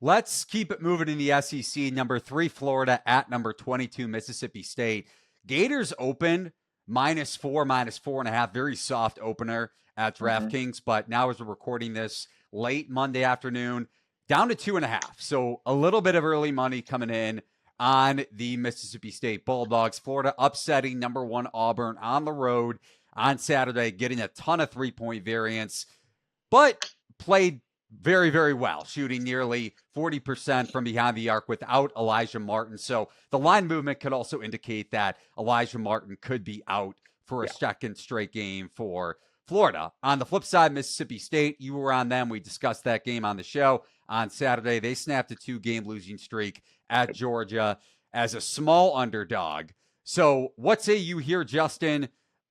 Let's keep it moving in the SEC. Number 3, Florida at number 22, Mississippi State. Gators open -4, -4.5. Very soft opener at DraftKings. But now, as we're recording this late Monday afternoon, down to 2.5. So a little bit of early money coming in on the Mississippi State Bulldogs. Florida upsetting number 1 Auburn on the road on Saturday, getting a ton of 3-point variance, but played very, very well, shooting nearly 40% from behind the arc without Elijah Martin. So the line movement could also indicate that Elijah Martin could be out for a second straight game for Florida. On the flip side, Mississippi State, you were on them. We discussed that game on the show on Saturday. They snapped a 2-game losing streak at Georgia as a small underdog. So what say you here, Justin?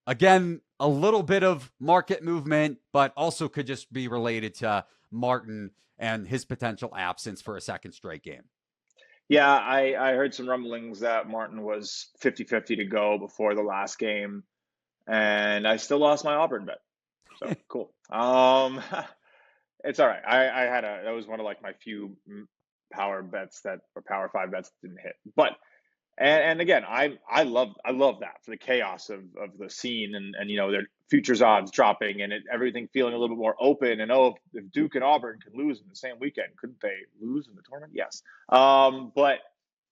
Again, a little bit of market movement, but also could just be related to Martin and his potential absence for a second straight game. Yeah, I heard some rumblings that Martin was 50-50 to go before the last game, and I still lost my Auburn bet. So cool. It's all right. That was one of like my few power bets or power 5 bets that didn't hit. But and again, I love that for the chaos of the scene and their futures odds dropping and everything feeling a little bit more open. And if Duke and Auburn could lose in the same weekend, couldn't they lose in the tournament? Yes. But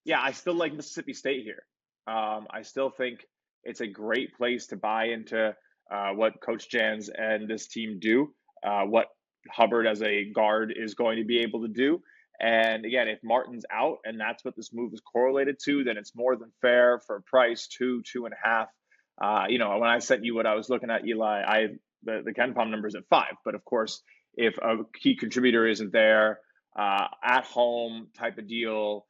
yeah, I still like Mississippi State here. I still think it's a great place to buy into what Coach Jans and this team do, what Hubbard as a guard is going to be able to do. And again, if Martin's out and that's what this move is correlated to, then it's more than fair for a price 2.5. When I sent you what I was looking at, Eli, the KenPom number is at 5. But of course, if a key contributor isn't there, at home type of deal,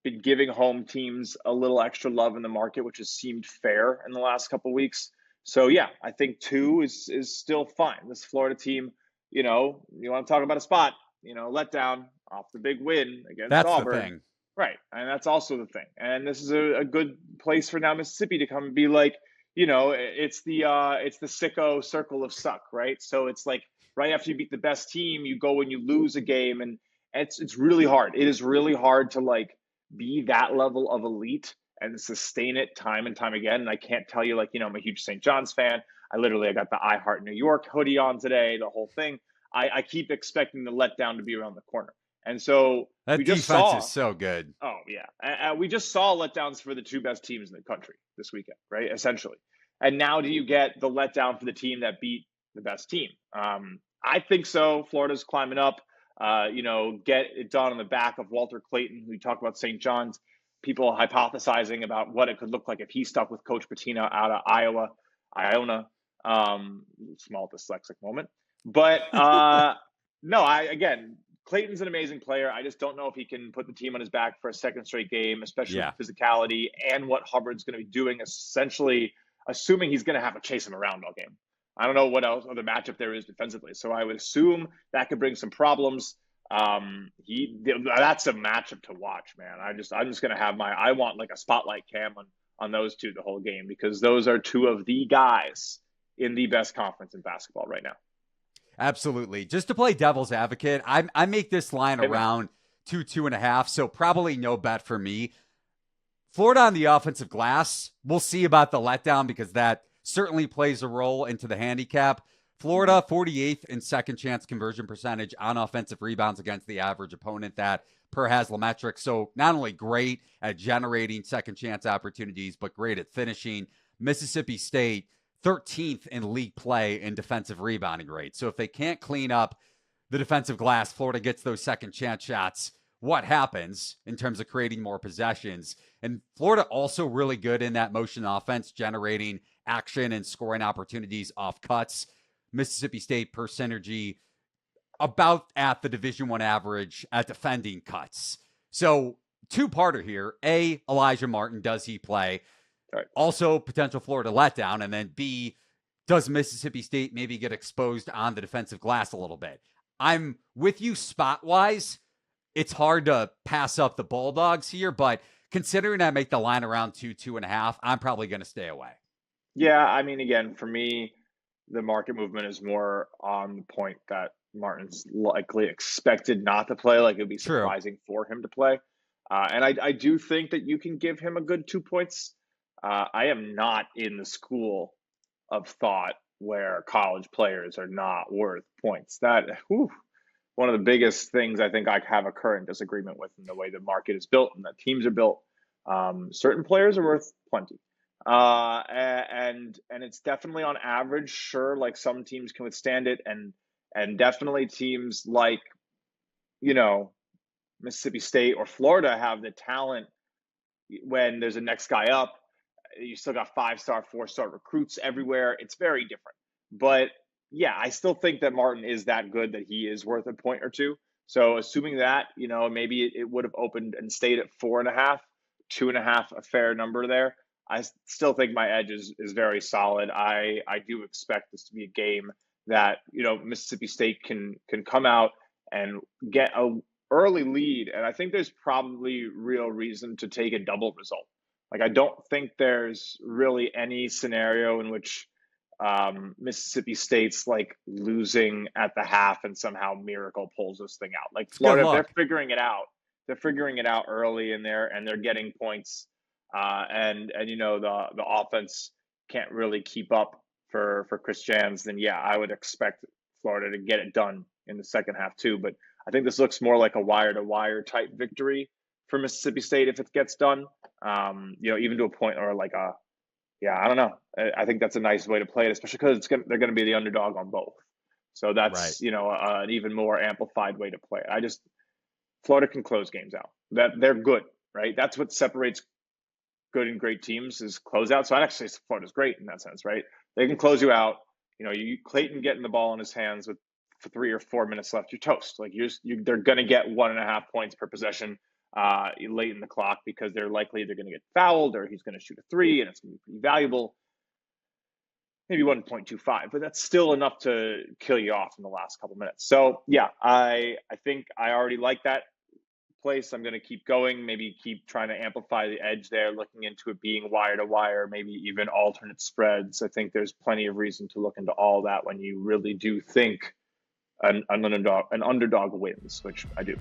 been giving home teams a little extra love in the market, which has seemed fair in the last couple of weeks. So yeah, I think 2 is still fine. This Florida team, you want to talk about a spot, letdown off the big win against Auburn. That's the thing. Right. And that's also the thing. And this is a good place for now Mississippi to come and be like, it's the sicko circle of suck, right? So it's like right after you beat the best team, you go and you lose a game, and it's really hard. It is really hard to like be that level of elite and sustain it time and time again. And I can't tell you, I'm a huge St. John's fan. I got the I Heart New York hoodie on today, the whole thing. I keep expecting the letdown to be around the corner. And so that defense is so good. Oh, yeah. We just saw letdowns for the 2 best teams in the country this weekend, right? Essentially. And now do you get the letdown for the team that beat the best team? I think so. Florida's climbing up. Get it done on the back of Walter Clayton, who we talk about St. John's. People hypothesizing about what it could look like if he stuck with Coach Pitino out of Iona. Small dyslexic moment. But Clayton's an amazing player. I just don't know if he can put the team on his back for a second straight game, especially with physicality and what Hubbard's going to be doing, essentially assuming he's going to have to chase him around all game. I don't know what else other matchup there is defensively. So I would assume that could bring some problems. That's a matchup to watch, man. I'm just going to have I want like a spotlight cam on those 2 the whole game, because those are 2 of the guys in the best conference in basketball right now. Absolutely. Just to play devil's advocate, I make this line around 2.5, so probably no bet for me. Florida on the offensive glass, we'll see about the letdown because that certainly plays a role into the handicap. Florida, 48th in second chance conversion percentage on offensive rebounds against the average opponent, that per Haslametrics. So not only great at generating second chance opportunities, but great at finishing. Mississippi State, 13th in league play in defensive rebounding rate. So if they can't clean up the defensive glass, Florida gets those second chance shots. What happens in terms of creating more possessions? And Florida also really good in that motion offense, generating action and scoring opportunities off cuts. Mississippi State per synergy about at the Division I average at defending cuts. So 2-parter here. A, Elijah Martin, does he play? Right. Also, potential Florida letdown. And then B, does Mississippi State maybe get exposed on the defensive glass a little bit? I'm with you spot-wise. It's hard to pass up the Bulldogs here, but considering I make the line around 2.5, I'm probably going to stay away. Yeah, I mean, again, for me, the market movement is more on the point that Martin's likely expected not to play. Like, it would be True. surprising for him to play. And I do think that you can give him a good 2 points. I am not in the school of thought where college players are not worth points. One of the biggest things I think I have a current disagreement with in the way the market is built and that teams are built. Certain players are worth plenty. And it's definitely on average, sure, like some teams can withstand it, and definitely teams like, you know, Mississippi State or Florida have the talent when there's a next guy up. You still got 5-star, 4-star recruits everywhere. It's very different. But yeah, I still think that Martin is that good that he is worth a point or two. So assuming that, maybe it would have opened and stayed at 4.5, 2.5, a fair number there. I still think my edge is very solid. I do expect this to be a game that, Mississippi State can come out and get a early lead. And I think there's probably real reason to take a double result. Like, I don't think there's really any scenario in which Mississippi State's like losing at the half and somehow miracle pulls this thing out. Like, Florida, if they're figuring it out. They're figuring it out early in there, and they're getting points. And the offense can't really keep up for Chris Jans. Then yeah, I would expect Florida to get it done in the second half too. But I think this looks more like a wire-to-wire type victory for Mississippi State if it gets done. Even to a point or like I don't know. I think that's a nice way to play it, especially because they're going to be the underdog on both. So that's, right. An even more amplified way to play it. Florida can close games out. That they're good, right? That's what separates good and great teams is closeout. So I'd actually say Florida's great in that sense, right? They can close you out. Clayton getting the ball in his hands with 3 or 4 minutes left, you're toast. Like they're going to get 1.5 points per possession late in the clock because they're going to get fouled or he's going to shoot a 3 and it's going to be pretty valuable. Maybe 1.25, but that's still enough to kill you off in the last couple minutes. So yeah, I think I already like that place. I'm going to keep going, maybe keep trying to amplify the edge there, looking into it being wire to wire, maybe even alternate spreads. I think there's plenty of reason to look into all that when you really do think an underdog wins, which I do.